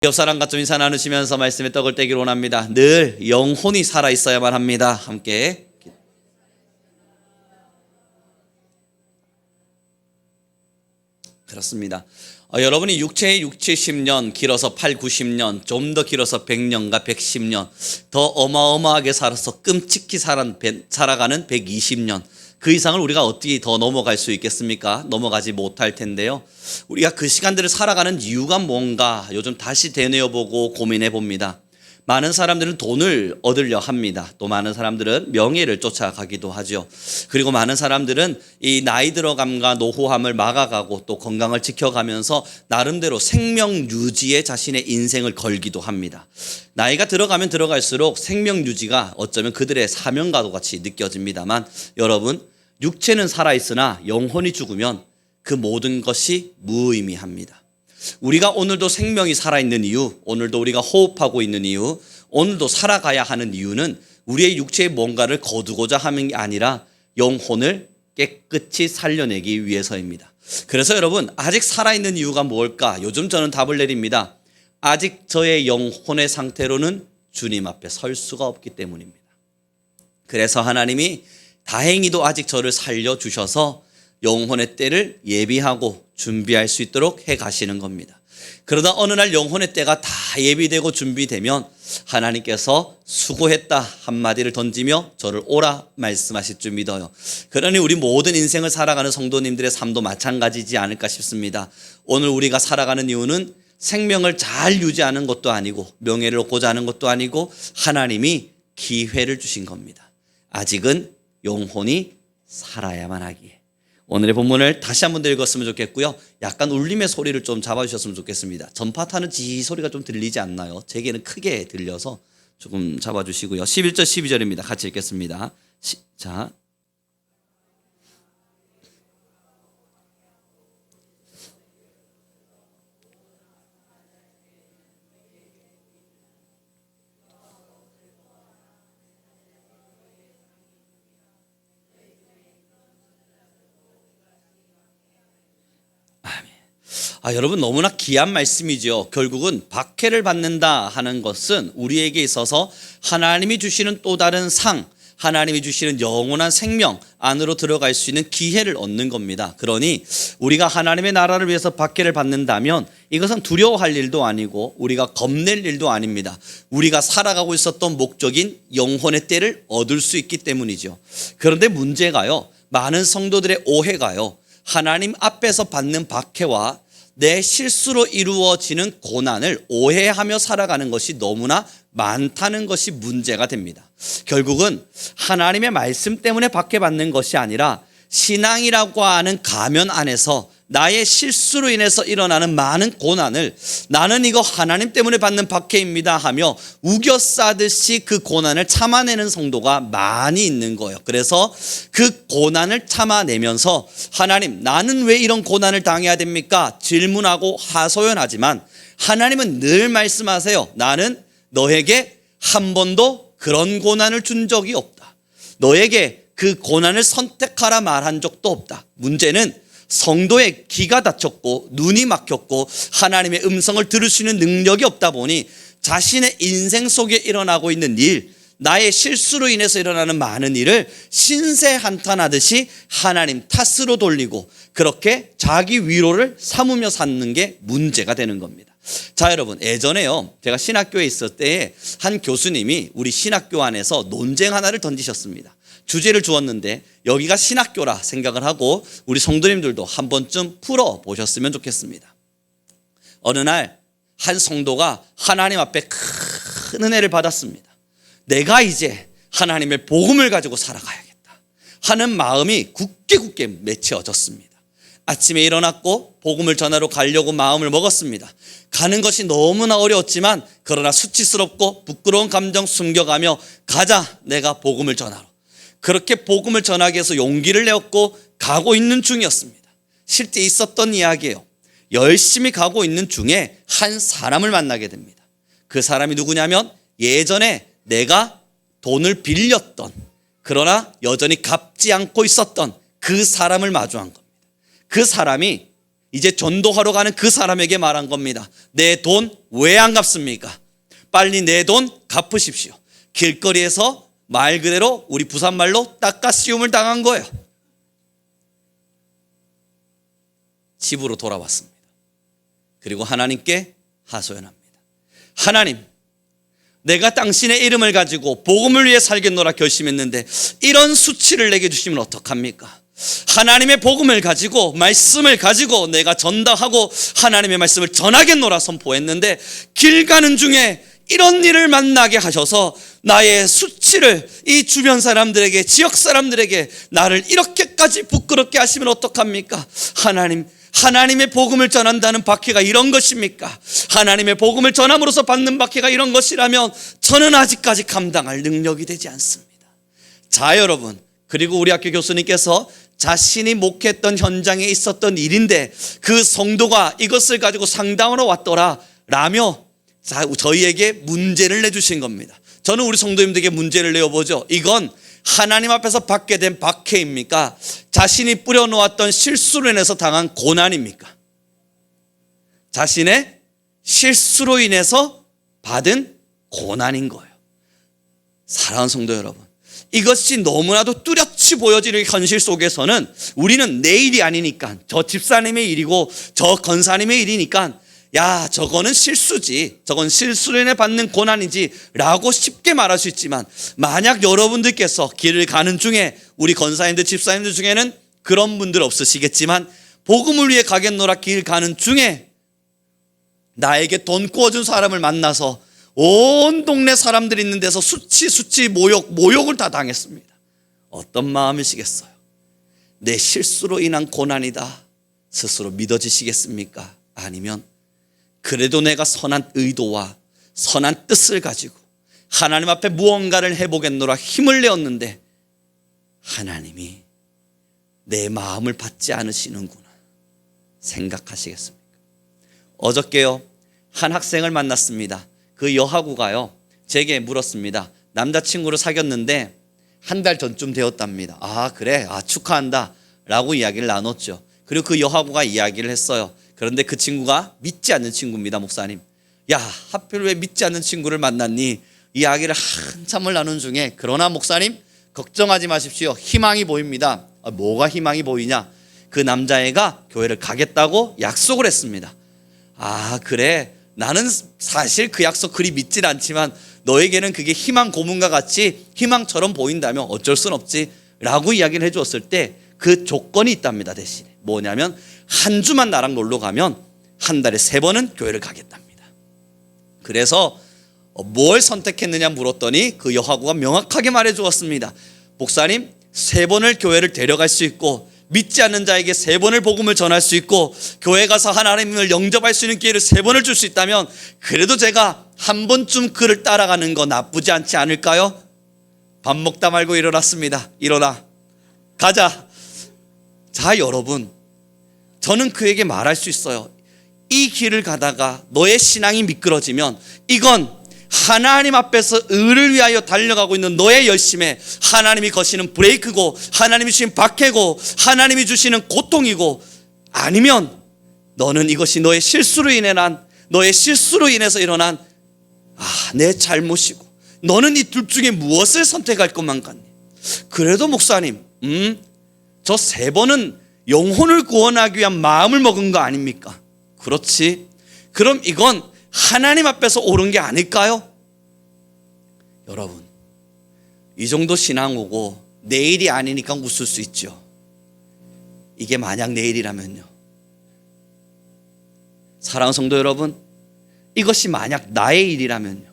옆 사람과 좀 인사 나누시면서 말씀에 떡을 떼기를 원합니다. 늘 영혼이 살아있어야만 합니다. 함께 그렇습니다. 여러분이 육체의 6, 70년, 길어서 8, 90년, 좀 더 길어서 100년과 110년, 더 어마어마하게 살아서 끔찍히 살아가는 120년, 그 이상을 우리가 어떻게 더 넘어갈 수 있겠습니까? 넘어가지 못할 텐데요. 우리가 그 시간들을 살아가는 이유가 뭔가 요즘 다시 되뇌어보고 고민해 봅니다. 많은 사람들은 돈을 얻으려 합니다. 또 많은 사람들은 명예를 쫓아가기도 하죠. 그리고 많은 사람들은 이 나이 들어감과 노후함을 막아가고 또 건강을 지켜가면서 나름대로 생명 유지에 자신의 인생을 걸기도 합니다. 나이가 들어가면 들어갈수록 생명 유지가 어쩌면 그들의 사명과도 같이 느껴집니다만, 여러분, 육체는 살아있으나 영혼이 죽으면 그 모든 것이 무의미합니다. 우리가 오늘도 생명이 살아있는 이유, 오늘도 우리가 호흡하고 있는 이유, 오늘도 살아가야 하는 이유는 우리의 육체에 뭔가를 거두고자 하는 게 아니라 영혼을 깨끗이 살려내기 위해서입니다. 그래서 여러분, 아직 살아있는 이유가 뭘까? 요즘 저는 답을 내립니다. 아직 저의 영혼의 상태로는 주님 앞에 설 수가 없기 때문입니다. 그래서 하나님이 다행히도 아직 저를 살려주셔서 영혼의 때를 예비하고 준비할 수 있도록 해 가시는 겁니다. 그러다 어느 날 영혼의 때가 다 예비되고 준비되면 하나님께서 수고했다 한마디를 던지며 저를 오라 말씀하실 줄 믿어요. 그러니 우리 모든 인생을 살아가는 성도님들의 삶도 마찬가지지 않을까 싶습니다. 오늘 우리가 살아가는 이유는 생명을 잘 유지하는 것도 아니고 명예를 얻고자 하는 것도 아니고 하나님이 기회를 주신 겁니다. 아직은 영혼이 살아야만 하기에. 오늘의 본문을 다시 한번 더 읽었으면 좋겠고요. 약간 울림의 소리를 좀 잡아주셨으면 좋겠습니다. 전파 타는 지 소리가 좀 들리지 않나요? 제게는 크게 들려서 조금 잡아주시고요. 11절 12절입니다. 같이 읽겠습니다. 자, 여러분, 너무나 귀한 말씀이죠. 결국은 박해를 받는다 하는 것은 우리에게 있어서 하나님이 주시는 또 다른 상, 하나님이 주시는 영원한 생명 안으로 들어갈 수 있는 기회를 얻는 겁니다. 그러니 우리가 하나님의 나라를 위해서 박해를 받는다면 이것은 두려워할 일도 아니고 우리가 겁낼 일도 아닙니다. 우리가 살아가고 있었던 목적인 영혼의 때를 얻을 수 있기 때문이죠. 그런데 문제가요, 많은 성도들의 오해가요, 하나님 앞에서 받는 박해와 내 실수로 이루어지는 고난을 오해하며 살아가는 것이 너무나 많다는 것이 문제가 됩니다. 결국은 하나님의 말씀 때문에 박해받는 것이 아니라 신앙이라고 하는 가면 안에서 나의 실수로 인해서 일어나는 많은 고난을 나는 이거 하나님 때문에 받는 박해입니다 하며 우겨 싸듯이 그 고난을 참아내는 성도가 많이 있는 거예요. 그래서 그 고난을 참아내면서 하나님, 나는 왜 이런 고난을 당해야 됩니까? 질문하고 하소연하지만 하나님은 늘 말씀하세요. 나는 너에게 한 번도 그런 고난을 준 적이 없다. 너에게 그 고난을 선택하라 말한 적도 없다. 문제는 성도의 귀가 닫혔고 눈이 막혔고 하나님의 음성을 들을 수 있는 능력이 없다 보니 자신의 인생 속에 일어나고 있는 일, 나의 실수로 인해서 일어나는 많은 일을 신세한탄하듯이 하나님 탓으로 돌리고 그렇게 자기 위로를 삼으며 사는 게 문제가 되는 겁니다. 자, 여러분, 예전에요, 제가 신학교에 있을 때에 한 교수님이 우리 신학교 안에서 논쟁 하나를 던지셨습니다. 주제를 주었는데 여기가 신학교라 생각을 하고 우리 성도님들도 한 번쯤 풀어보셨으면 좋겠습니다. 어느 날 한 성도가 하나님 앞에 큰 은혜를 받았습니다. 내가 이제 하나님의 복음을 가지고 살아가야겠다 하는 마음이 굳게 맺혀졌습니다. 아침에 일어났고 복음을 전하러 가려고 마음을 먹었습니다. 가는 것이 너무나 어려웠지만 그러나 수치스럽고 부끄러운 감정 숨겨가며 가자, 내가 복음을 전하러. 그렇게 복음을 전하기 위해서 용기를 내었고 가고 있는 중이었습니다. 실제 있었던 이야기예요. 열심히 가고 있는 중에 한 사람을 만나게 됩니다. 그 사람이 누구냐면 예전에 내가 돈을 빌렸던, 그러나 여전히 갚지 않고 있었던 그 사람을 마주한 겁니다. 그 사람이 이제 전도하러 가는 그 사람에게 말한 겁니다. 내 돈 왜 안 갚습니까? 빨리 내 돈 갚으십시오. 길거리에서 말 그대로 우리 부산말로 닦아씌움을 당한 거예요. 집으로 돌아왔습니다. 그리고 하나님께 하소연합니다. 하나님, 내가 당신의 이름을 가지고 복음을 위해 살겠노라 결심했는데 이런 수치를 내게 주시면 어떡합니까? 하나님의 복음을 가지고 말씀을 가지고 내가 전달하고 하나님의 말씀을 전하겠노라 선포했는데 길 가는 중에 이런 일을 만나게 하셔서 나의 수치를 이 주변 사람들에게, 지역 사람들에게 나를 이렇게까지 부끄럽게 하시면 어떡합니까? 하나님의 복음을 전한다는 박해가 이런 것입니까? 하나님의 복음을 전함으로써 받는 박해가 이런 것이라면 저는 아직까지 감당할 능력이 되지 않습니다. 자, 여러분, 그리고 우리 학교 교수님께서 자신이 목회했던 현장에 있었던 일인데 그 성도가 이것을 가지고 상담하러 왔더라 라며 저희에게 문제를 내주신 겁니다. 저는 우리 성도님들에게 문제를 내어보죠. 이건 하나님 앞에서 받게 된 박해입니까? 자신이 뿌려놓았던 실수로 인해서 당한 고난입니까? 자신의 실수로 인해서 받은 고난인 거예요. 사랑하는 성도 여러분, 이것이 너무나도 뚜렷이 보여지는 현실 속에서는 우리는 내 일이 아니니까, 저 집사님의 일이고 저 권사님의 일이니까 야, 저거는 실수지, 저건 실수로 인해 받는 고난이지 라고 쉽게 말할 수 있지만, 만약 여러분들께서 길을 가는 중에, 우리 권사님들 집사님들 중에는 그런 분들 없으시겠지만 복음을 위해 가겠노라 길 가는 중에 나에게 돈 구워준 사람을 만나서 온 동네 사람들이 있는 데서 수치 모욕을 다 당했습니다. 어떤 마음이시겠어요? 내 실수로 인한 고난이다 스스로 믿어지시겠습니까? 아니면 그래도 내가 선한 의도와 선한 뜻을 가지고 하나님 앞에 무언가를 해보겠노라 힘을 내었는데 하나님이 내 마음을 받지 않으시는구나 생각하시겠습니까? 어저께요, 한 학생을 만났습니다. 그 여하구가요, 제게 물었습니다. 남자친구를 사귀었는데 한 달 전쯤 되었답니다. 아, 그래? 아, 축하한다 라고 이야기를 나눴죠. 그리고 그 여하구가 이야기를 했어요. 그런데 그 친구가 믿지 않는 친구입니다. 목사님, 야, 하필 왜 믿지 않는 친구를 만났니? 이야기를 한참을 나눈 중에, 그러나 목사님 걱정하지 마십시오, 희망이 보입니다. 아, 뭐가 희망이 보이냐? 그 남자애가 교회를 가겠다고 약속을 했습니다. 아, 그래? 나는 사실 그 약속 그리 믿질 않지만 너에게는 그게 희망 고문과 같이 희망처럼 보인다면 어쩔 순 없지 라고 이야기를 해주었을 때 그 조건이 있답니다. 대신에 뭐냐면 한 주만 나랑 놀러 가면 한 달에 3번은 교회를 가겠답니다. 그래서 뭘 선택했느냐 물었더니 그 여하구가 명확하게 말해 주었습니다. 목사님, 3번을 교회를 데려갈 수 있고 믿지 않는 자에게 3번을 복음을 전할 수 있고 교회 가서 하나님을 영접할 수 있는 기회를 3번을 줄 수 있다면 그래도 제가 한 번쯤 그를 따라가는 거 나쁘지 않지 않을까요? 밥 먹다 말고 일어났습니다. 일어나, 가자. 자, 여러분, 저는 그에게 말할 수 있어요. 이 길을 가다가 너의 신앙이 미끄러지면 이건 하나님 앞에서 의를 위하여 달려가고 있는 너의 열심에 하나님이 거시는 브레이크고 하나님이 주신 박해고 하나님이 주시는 고통이고, 아니면 너는 이것이 너의 실수로 인해서 일어난 내 잘못이고 너는 이 둘 중에 무엇을 선택할 것만 같니? 그래도 목사님, 저 3번은 영혼을 구원하기 위한 마음을 먹은 거 아닙니까? 그렇지. 그럼 이건 하나님 앞에서 옳은 게 아닐까요? 여러분, 이 정도 신앙 오고 내일이 아니니까 웃을 수 있죠. 이게 만약 내일이라면요. 사랑하는 성도 여러분, 이것이 만약 나의 일이라면요.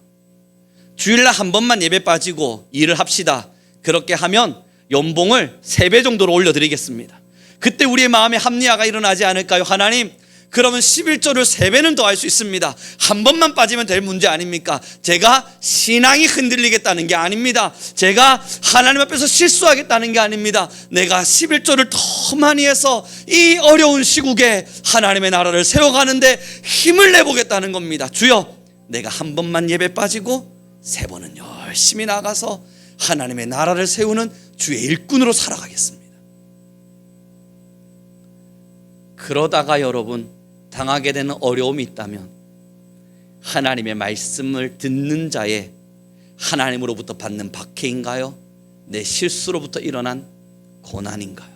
주일날 한 번만 예배 빠지고 일을 합시다. 그렇게 하면 연봉을 3배 정도로 올려드리겠습니다. 그때 우리의 마음에 합리화가 일어나지 않을까요? 하나님, 그러면 11조를 3배는 더 할 수 있습니다. 한 번만 빠지면 될 문제 아닙니까? 제가 신앙이 흔들리겠다는 게 아닙니다. 제가 하나님 앞에서 실수하겠다는 게 아닙니다. 내가 11조를 더 많이 해서 이 어려운 시국에 하나님의 나라를 세워가는데 힘을 내보겠다는 겁니다. 주여, 내가 한 번만 예배 빠지고 3번은 열심히 나가서 하나님의 나라를 세우는 주의 일꾼으로 살아가겠습니다. 그러다가 여러분 당하게 되는 어려움이 있다면 하나님의 말씀을 듣는 자의 하나님으로부터 받는 박해인가요? 내 실수로부터 일어난 고난인가요?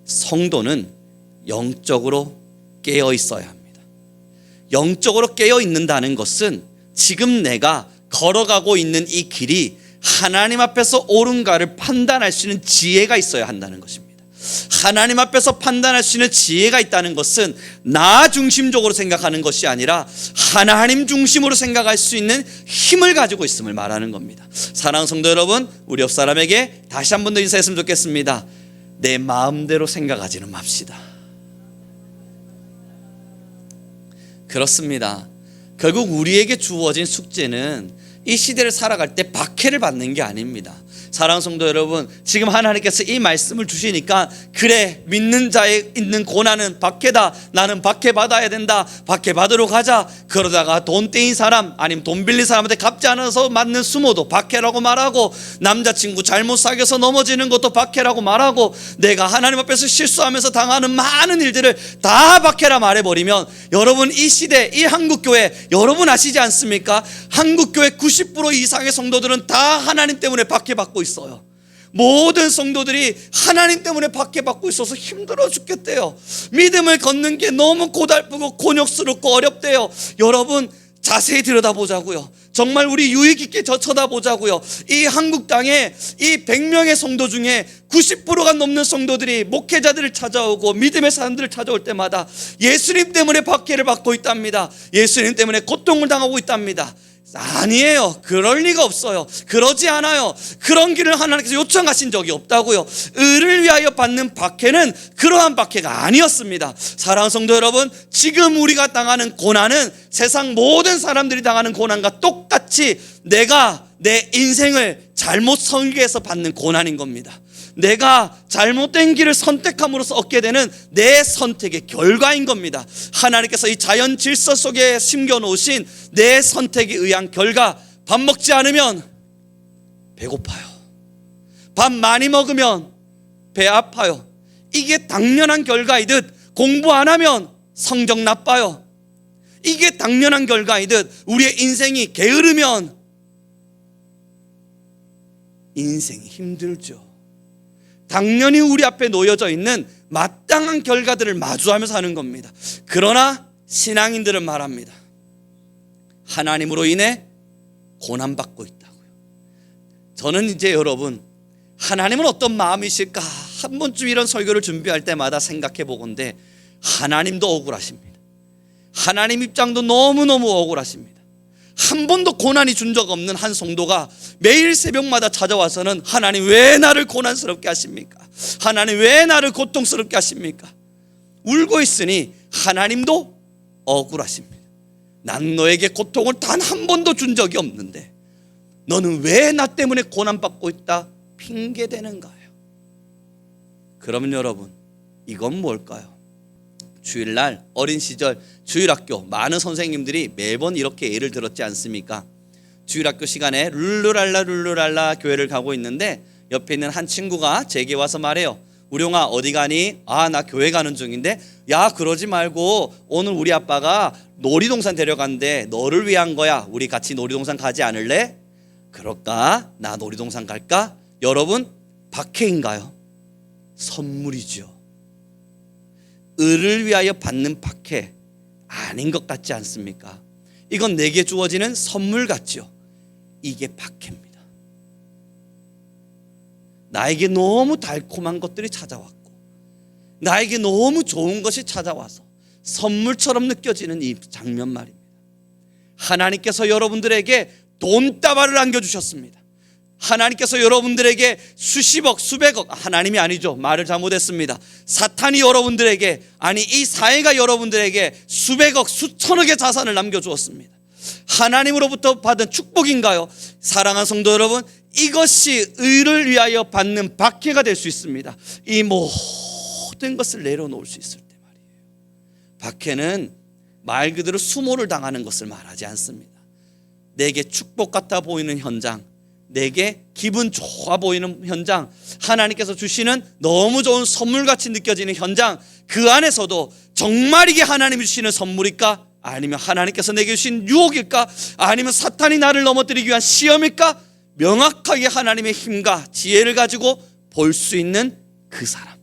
성도는 영적으로 깨어 있어야 합니다. 영적으로 깨어 있는다는 것은 지금 내가 걸어가고 있는 이 길이 하나님 앞에서 옳은가를 판단할 수 있는 지혜가 있어야 한다는 것입니다. 하나님 앞에서 판단할 수 있는 지혜가 있다는 것은 나 중심적으로 생각하는 것이 아니라 하나님 중심으로 생각할 수 있는 힘을 가지고 있음을 말하는 겁니다. 사랑하는 성도 여러분, 우리 옆 사람에게 다시 한 번 더 인사했으면 좋겠습니다. 내 마음대로 생각하지는 맙시다. 그렇습니다. 결국 우리에게 주어진 숙제는 이 시대를 살아갈 때 박해를 받는 게 아닙니다. 사랑하는 성도 여러분, 지금 하나님께서 이 말씀을 주시니까 그래, 믿는 자에 있는 고난은 박해다, 나는 박해 받아야 된다, 박해 받으러 가자. 그러다가 돈 떼인 사람, 아니면 돈 빌린 사람한테 갚지 않아서 맞는 수모도 박해라고 말하고, 남자친구 잘못 사귀어서 넘어지는 것도 박해라고 말하고, 내가 하나님 앞에서 실수하면서 당하는 많은 일들을 다 박해라 말해버리면, 여러분 이 시대, 이 한국교회 여러분 아시지 않습니까? 한국교회 90% 이상의 성도들은 다 하나님 때문에 박해받고 있어요. 모든 성도들이 하나님 때문에 박해받고 있어서 힘들어 죽겠대요. 믿음을 걷는 게 너무 고달프고 곤욕스럽고 어렵대요. 여러분 자세히 들여다보자고요. 정말 우리 유의 깊게 쳐다보자고요. 이 한국 땅에 이 100명의 성도 중에 90%가 넘는 성도들이 목회자들을 찾아오고 믿음의 사람들을 찾아올 때마다 예수님 때문에 박해를 받고 있답니다. 예수님 때문에 고통을 당하고 있답니다. 아니에요. 그럴 리가 없어요. 그러지 않아요. 그런 길을 하나님께서 요청하신 적이 없다고요. 의를 위하여 받는 박해는 그러한 박해가 아니었습니다. 사랑하는 성도 여러분, 지금 우리가 당하는 고난은 세상 모든 사람들이 당하는 고난과 똑같이 내가 내 인생을 잘못 설계해서 받는 고난인 겁니다. 내가 잘못된 길을 선택함으로써 얻게 되는 내 선택의 결과인 겁니다. 하나님께서 이 자연 질서 속에 심겨놓으신 내 선택에 의한 결과, 밥 먹지 않으면 배고파요. 밥 많이 먹으면 배 아파요. 이게 당연한 결과이듯 공부 안 하면 성적 나빠요. 이게 당연한 결과이듯 우리의 인생이 게으르면 인생이 힘들죠. 당연히 우리 앞에 놓여져 있는 마땅한 결과들을 마주하면서 하는 겁니다. 그러나 신앙인들은 말합니다. 하나님으로 인해 고난받고 있다고요. 저는 이제 여러분, 하나님은 어떤 마음이실까 한 번쯤 이런 설교를 준비할 때마다 생각해 보건대 하나님도 억울하십니다. 하나님 입장도 너무너무 억울하십니다. 한 번도 고난이 준 적 없는 한 성도가 매일 새벽마다 찾아와서는 하나님 왜 나를 고난스럽게 하십니까? 하나님 왜 나를 고통스럽게 하십니까? 울고 있으니 하나님도 억울하십니다. 난 너에게 고통을 단 한 번도 준 적이 없는데 너는 왜 나 때문에 고난받고 있다 핑계대는가요? 그러면 여러분, 이건 뭘까요? 주일날 어린 시절 주일학교 많은 선생님들이 매번 이렇게 예를 들었지 않습니까? 주일학교 시간에 룰루랄라 룰루랄라 교회를 가고 있는데 옆에 있는 한 친구가 제게 와서 말해요. 우룡아 어디 가니? 아, 나 교회 가는 중인데. 야, 그러지 말고 오늘 우리 아빠가 놀이동산 데려간대. 너를 위한 거야. 우리 같이 놀이동산 가지 않을래? 그럴까? 나 놀이동산 갈까? 여러분, 박해인가요? 선물이죠. 의를 위하여 받는 박해 아닌 것 같지 않습니까? 이건 내게 주어지는 선물 같죠. 이게 박해입니다. 나에게 너무 달콤한 것들이 찾아왔고 나에게 너무 좋은 것이 찾아와서 선물처럼 느껴지는 이 장면 말입니다. 하나님께서 여러분들에게 돈다발을 안겨주셨습니다. 하나님께서 여러분들에게 수십억 수백억, 하나님이 아니죠, 말을 잘못했습니다. 사탄이 여러분들에게, 아니 이 사회가 여러분들에게 수백억 수천억의 자산을 남겨주었습니다. 하나님으로부터 받은 축복인가요? 사랑하는 성도 여러분, 이것이 의를 위하여 받는 박해가 될 수 있습니다. 이 모든 것을 내려놓을 수 있을 때 말이에요. 박해는 말 그대로 수모를 당하는 것을 말하지 않습니다. 내게 축복 같아 보이는 현장, 내게 기분 좋아 보이는 현장, 하나님께서 주시는 너무 좋은 선물같이 느껴지는 현장, 그 안에서도 정말 이게 하나님이 주시는 선물일까? 아니면 하나님께서 내게 주신 유혹일까? 아니면 사탄이 나를 넘어뜨리기 위한 시험일까? 명확하게 하나님의 힘과 지혜를 가지고 볼 수 있는 그 사람.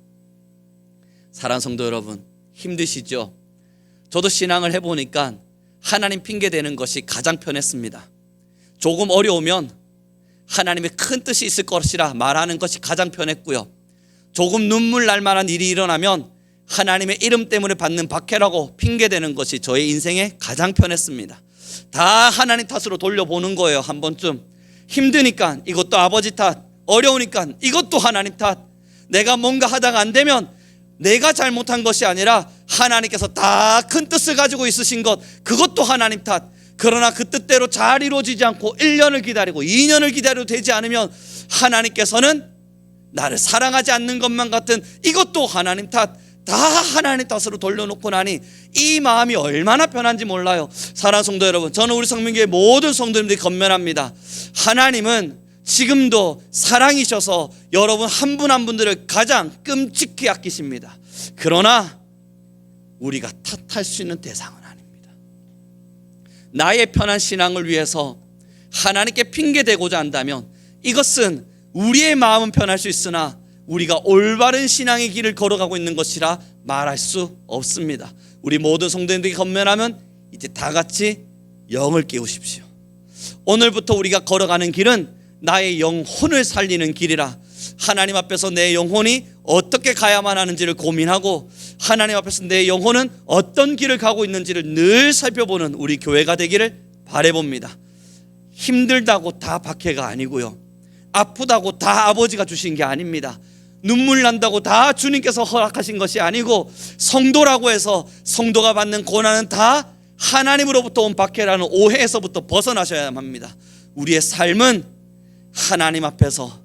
사랑하는 성도 여러분, 힘드시죠? 저도 신앙을 해보니까 하나님 핑계대는 것이 가장 편했습니다. 조금 어려우면 하나님의 큰 뜻이 있을 것이라 말하는 것이 가장 편했고요. 조금 눈물 날 만한 일이 일어나면 하나님의 이름 때문에 받는 박해라고 핑계대는 것이 저의 인생에 가장 편했습니다. 다 하나님 탓으로 돌려보는 거예요. 한 번쯤 힘드니까 이것도 아버지 탓, 어려우니까 이것도 하나님 탓, 내가 뭔가 하다가 안 되면 내가 잘못한 것이 아니라 하나님께서 다 큰 뜻을 가지고 있으신 것, 그것도 하나님 탓. 그러나 그 뜻대로 잘 이루어지지 않고 1년을 기다리고 2년을 기다려도 되지 않으면 하나님께서는 나를 사랑하지 않는 것만 같은 이것도 하나님 탓. 다 하나님 탓으로 돌려놓고 나니 이 마음이 얼마나 편한지 몰라요. 사랑하는 성도 여러분, 저는 우리 성민교회 모든 성도님들이 건면합니다. 하나님은 지금도 사랑이셔서 여러분 한 분 한 분들을 가장 끔찍히 아끼십니다. 그러나 우리가 탓할 수 있는 대상은 아닙니다. 나의 편한 신앙을 위해서 하나님께 핑계대고자 한다면 이것은 우리의 마음은 편할 수 있으나 우리가 올바른 신앙의 길을 걸어가고 있는 것이라 말할 수 없습니다. 우리 모든 성도님들이 건면하면 이제 다 같이 영을 깨우십시오. 오늘부터 우리가 걸어가는 길은 나의 영혼을 살리는 길이라 하나님 앞에서 내 영혼이 어떻게 가야만 하는지를 고민하고 하나님 앞에서 내 영혼은 어떤 길을 가고 있는지를 늘 살펴보는 우리 교회가 되기를 바라봅니다. 힘들다고 다 박해가 아니고요, 아프다고 다 아버지가 주신 게 아닙니다. 눈물 난다고 다 주님께서 허락하신 것이 아니고 성도라고 해서 성도가 받는 고난은 다 하나님으로부터 온 박해라는 오해에서부터 벗어나셔야 합니다. 우리의 삶은 하나님 앞에서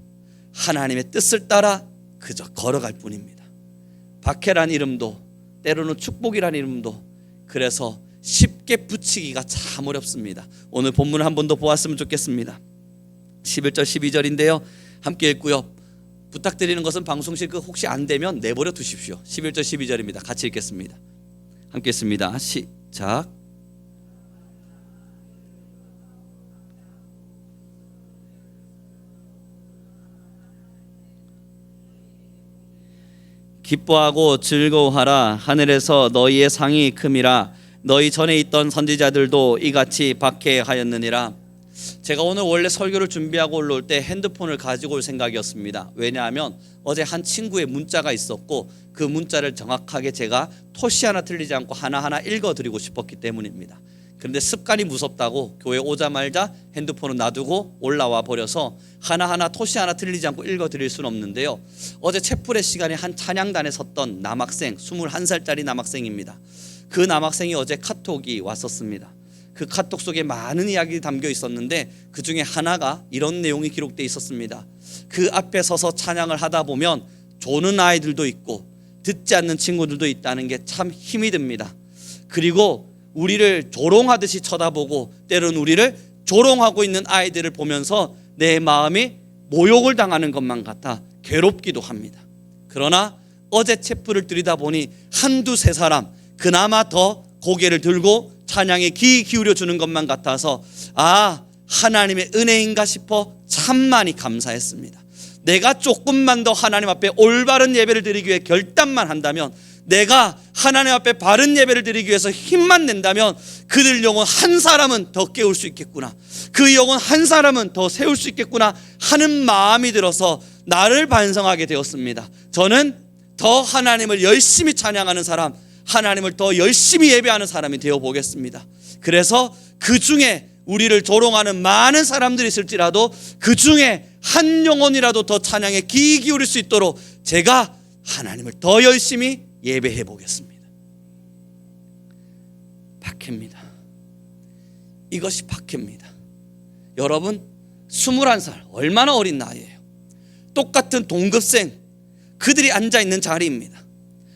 하나님의 뜻을 따라 그저 걸어갈 뿐입니다. 박해란 이름도 때로는 축복이란 이름도 그래서 쉽게 붙이기가 참 어렵습니다. 오늘 본문을 한 번 더 보았으면 좋겠습니다. 11절 12절인데요 함께 읽고요, 부탁드리는 것은 방송실 혹시 안 되면 내버려 두십시오. 11절 12절입니다. 같이 읽겠습니다. 함께 읽습니다. 시작. 기뻐하고 즐거워하라. 하늘에서 너희의 상이 큼이라. 너희 전에 있던 선지자들도 이같이 박해하였느니라. 제가 오늘 원래 설교를 준비하고 올라올 때 핸드폰을 가지고 올 생각이었습니다. 왜냐하면 어제 한 친구의 문자가 있었고 그 문자를 정확하게 제가 토시 하나 틀리지 않고 하나하나 읽어드리고 싶었기 때문입니다. 그런데 습관이 무섭다고 교회 오자마자 핸드폰을 놔두고 올라와 버려서 하나하나 토시 하나 틀리지 않고 읽어드릴 수는 없는데요, 어제 채플의 시간에 한 찬양단에 섰던 남학생, 21살짜리 남학생입니다. 그 남학생이 어제 카톡이 왔었습니다. 그 카톡 속에 많은 이야기가 담겨 있었는데 그 중에 하나가 이런 내용이 기록되어 있었습니다. 그 앞에 서서 찬양을 하다 보면 조는 아이들도 있고 듣지 않는 친구들도 있다는 게 참 힘이 듭니다. 그리고 우리를 조롱하듯이 쳐다보고 때로는 우리를 조롱하고 있는 아이들을 보면서 내 마음이 모욕을 당하는 것만 같아 괴롭기도 합니다. 그러나 어제 채플을 들이다보니 한두 세 사람 그나마 더 고개를 들고 찬양에 귀 기울여 주는 것만 같아서 아, 하나님의 은혜인가 싶어 참 많이 감사했습니다. 내가 조금만 더 하나님 앞에 올바른 예배를 드리기 위해 결단만 한다면, 내가 하나님 앞에 바른 예배를 드리기 위해서 힘만 낸다면 그들 영혼 한 사람은 더 깨울 수 있겠구나, 그 영혼 한 사람은 더 세울 수 있겠구나 하는 마음이 들어서 나를 반성하게 되었습니다. 저는 더 하나님을 열심히 찬양하는 사람, 하나님을 더 열심히 예배하는 사람이 되어보겠습니다. 그래서 그 중에 우리를 조롱하는 많은 사람들이 있을지라도 그 중에 한 영혼이라도 더 찬양에 귀 기울일 수 있도록 제가 하나님을 더 열심히 예배해 보겠습니다. 박해입니다. 이것이 박해입니다. 여러분 21살 얼마나 어린 나이예요. 똑같은 동급생 그들이 앉아있는 자리입니다.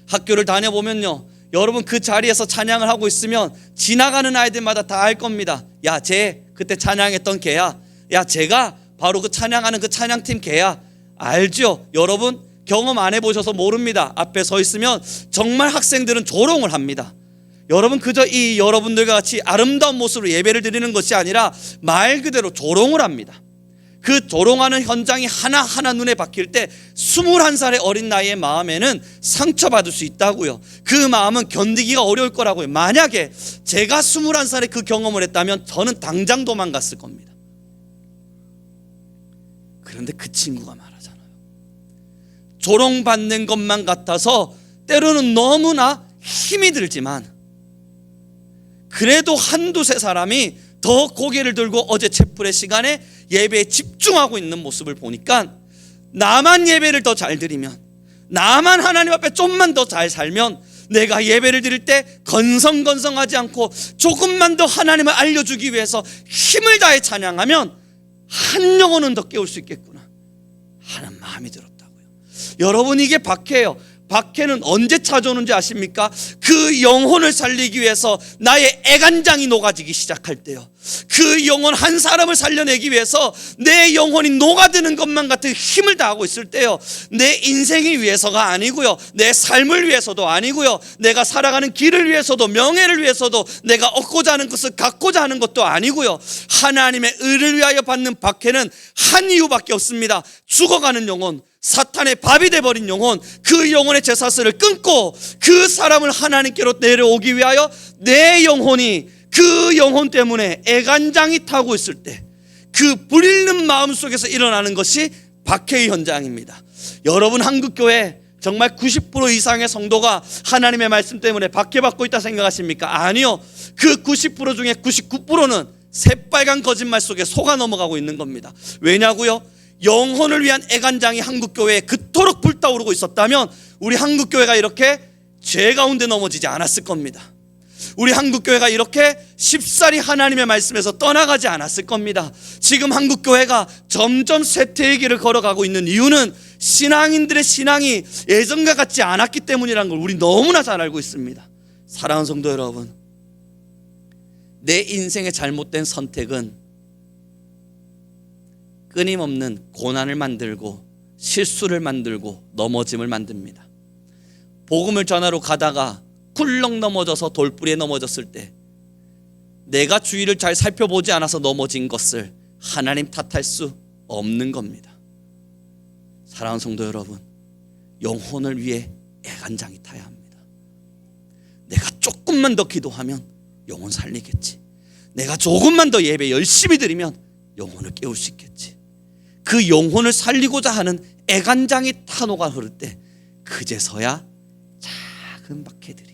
학교를 다녀보면요, 여러분 그 자리에서 찬양을 하고 있으면 지나가는 아이들마다 다 알 겁니다. 야, 쟤 그때 찬양했던 걔야. 야, 쟤가 바로 그 찬양하는 그 찬양팀 개야. 알죠? 여러분 경험 안 해보셔서 모릅니다. 앞에 서 있으면 정말 학생들은 조롱을 합니다. 여러분 그저 이 여러분들과 같이 아름다운 모습으로 예배를 드리는 것이 아니라 말 그대로 조롱을 합니다. 그 조롱하는 현장이 하나하나 눈에 박힐 때 21살의 어린 나이의 마음에는 상처받을 수 있다고요. 그 마음은 견디기가 어려울 거라고요. 만약에 제가 21살에 그 경험을 했다면 저는 당장 도망갔을 겁니다. 그런데 그 친구가 말하잖아요. 조롱받는 것만 같아서 때로는 너무나 힘이 들지만 그래도 한두세 사람이 더 고개를 들고 어제 채플의 시간에 예배에 집중하고 있는 모습을 보니까 나만 예배를 더 잘 드리면, 나만 하나님 앞에 좀만 더 잘 살면 내가 예배를 드릴 때 건성건성하지 않고 조금만 더 하나님을 알려주기 위해서 힘을 다해 찬양하면 한 영혼은 더 깨울 수 있겠구나 하는 마음이 들었다고요. 여러분 이게 박해예요. 박해는 언제 찾아오는지 아십니까? 그 영혼을 살리기 위해서 나의 애간장이 녹아지기 시작할 때요. 그 영혼 한 사람을 살려내기 위해서 내 영혼이 녹아드는 것만 같은 힘을 다하고 있을 때요. 내 인생이 위해서가 아니고요, 내 삶을 위해서도 아니고요, 내가 살아가는 길을 위해서도 명예를 위해서도 내가 얻고자 하는 것을 갖고자 하는 것도 아니고요, 하나님의 의를 위하여 받는 박해는 한 이유밖에 없습니다. 죽어가는 영혼, 사탄의 밥이 돼버린 영혼, 그 영혼의 제사슬을 끊고 그 사람을 하나님께로 내려오기 위하여 내 영혼이 그 영혼 때문에 애간장이 타고 있을 때 그 불일는 마음 속에서 일어나는 것이 박해의 현장입니다. 여러분 한국교회 정말 90% 이상의 성도가 하나님의 말씀 때문에 박해받고 있다 생각하십니까? 아니요. 그 90% 중에 99%는 새빨간 거짓말 속에 속아 넘어가고 있는 겁니다. 왜냐고요? 영혼을 위한 애간장이 한국교회에 그토록 불타오르고 있었다면 우리 한국교회가 이렇게 죄 가운데 넘어지지 않았을 겁니다. 우리 한국교회가 이렇게 쉽사리 하나님의 말씀에서 떠나가지 않았을 겁니다. 지금 한국교회가 점점 쇠퇴의 길을 걸어가고 있는 이유는 신앙인들의 신앙이 예전과 같지 않았기 때문이라는 걸 우리 너무나 잘 알고 있습니다. 사랑하는 성도 여러분, 내 인생의 잘못된 선택은 끊임없는 고난을 만들고 실수를 만들고 넘어짐을 만듭니다. 복음을 전하러 가다가 굴렁 넘어져서 돌부리에 넘어졌을 때 내가 주위를 잘 살펴보지 않아서 넘어진 것을 하나님 탓할 수 없는 겁니다. 사랑하는 성도 여러분, 영혼을 위해 애간장이 타야 합니다. 내가 조금만 더 기도하면 영혼 살리겠지. 내가 조금만 더 예배 열심히 드리면 영혼을 깨울 수 있겠지. 그 영혼을 살리고자 하는 애간장이 타노가 흐를 때 그제서야 작은 박해들이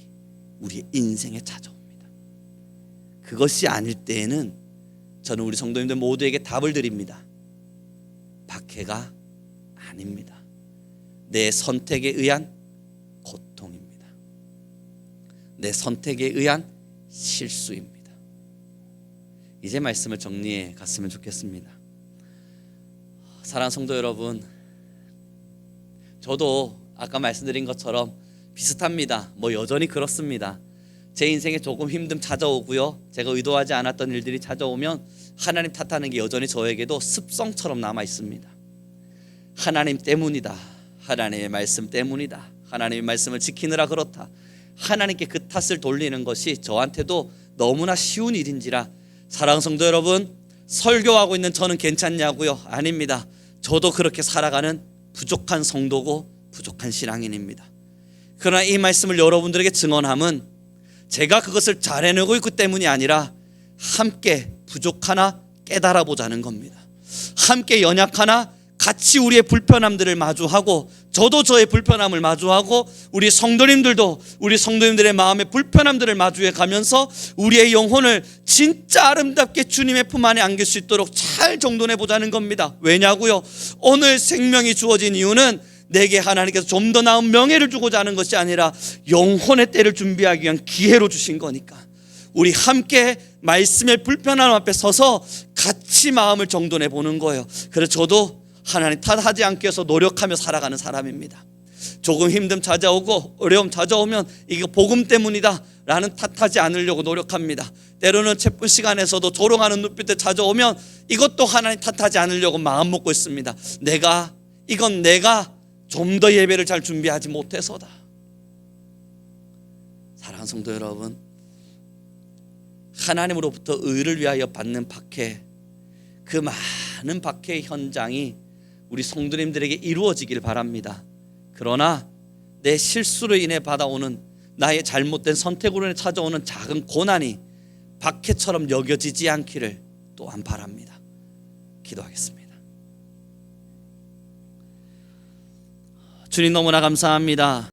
우리의 인생에 찾아옵니다. 그것이 아닐 때에는 저는 우리 성도님들 모두에게 답을 드립니다. 박해가 아닙니다. 내 선택에 의한 고통입니다. 내 선택에 의한 실수입니다. 이제 말씀을 정리해 갔으면 좋겠습니다. 사랑하는 성도 여러분, 저도 아까 말씀드린 것처럼 비슷합니다. 여전히 그렇습니다. 제 인생에 조금 힘듦 찾아오고요, 제가 의도하지 않았던 일들이 찾아오면 하나님 탓하는 게 여전히 저에게도 습성처럼 남아 있습니다. 하나님 때문이다, 하나님의 말씀 때문이다, 하나님의 말씀을 지키느라 그렇다, 하나님께 그 탓을 돌리는 것이 저한테도 너무나 쉬운 일인지라. 사랑하는 성도 여러분, 설교하고 있는 저는 괜찮냐고요? 아닙니다. 저도 그렇게 살아가는 부족한 성도고 부족한 신앙인입니다. 그러나 이 말씀을 여러분들에게 증언함은 제가 그것을 잘 해내고 있기 때문이 아니라 함께 부족하나 깨달아 보자는 겁니다. 함께 연약하나 같이 우리의 불편함들을 마주하고, 저도 저의 불편함을 마주하고, 우리 성도님들도 우리 성도님들의 마음의 불편함들을 마주해 가면서 우리의 영혼을 진짜 아름답게 주님의 품 안에 안길 수 있도록 잘 정돈해 보자는 겁니다. 왜냐고요? 오늘 생명이 주어진 이유는 내게 하나님께서 좀 더 나은 명예를 주고자 하는 것이 아니라 영혼의 때를 준비하기 위한 기회로 주신 거니까 우리 함께 말씀의 불편함 앞에 서서 같이 마음을 정돈해 보는 거예요. 그래서 저도 하나님 탓하지 않기 위해서 노력하며 살아가는 사람입니다. 조금 힘듦 찾아오고 어려움 찾아오면 이거 복음 때문이다 라는 탓하지 않으려고 노력합니다. 때로는 체포 시간에서도 조롱하는 눈빛에 찾아오면 이것도 하나님 탓하지 않으려고 마음 먹고 있습니다. 내가 좀 더 예배를 잘 준비하지 못해서다. 사랑하는 성도 여러분, 하나님으로부터 의를 위하여 받는 박해, 그 많은 박해의 현장이 우리 성도님들에게 이루어지길 바랍니다. 그러나 내 실수로 인해 받아오는, 나의 잘못된 선택으로 인해 찾아오는 작은 고난이 박해처럼 여겨지지 않기를 또한 바랍니다. 기도하겠습니다. 주님, 너무나 감사합니다.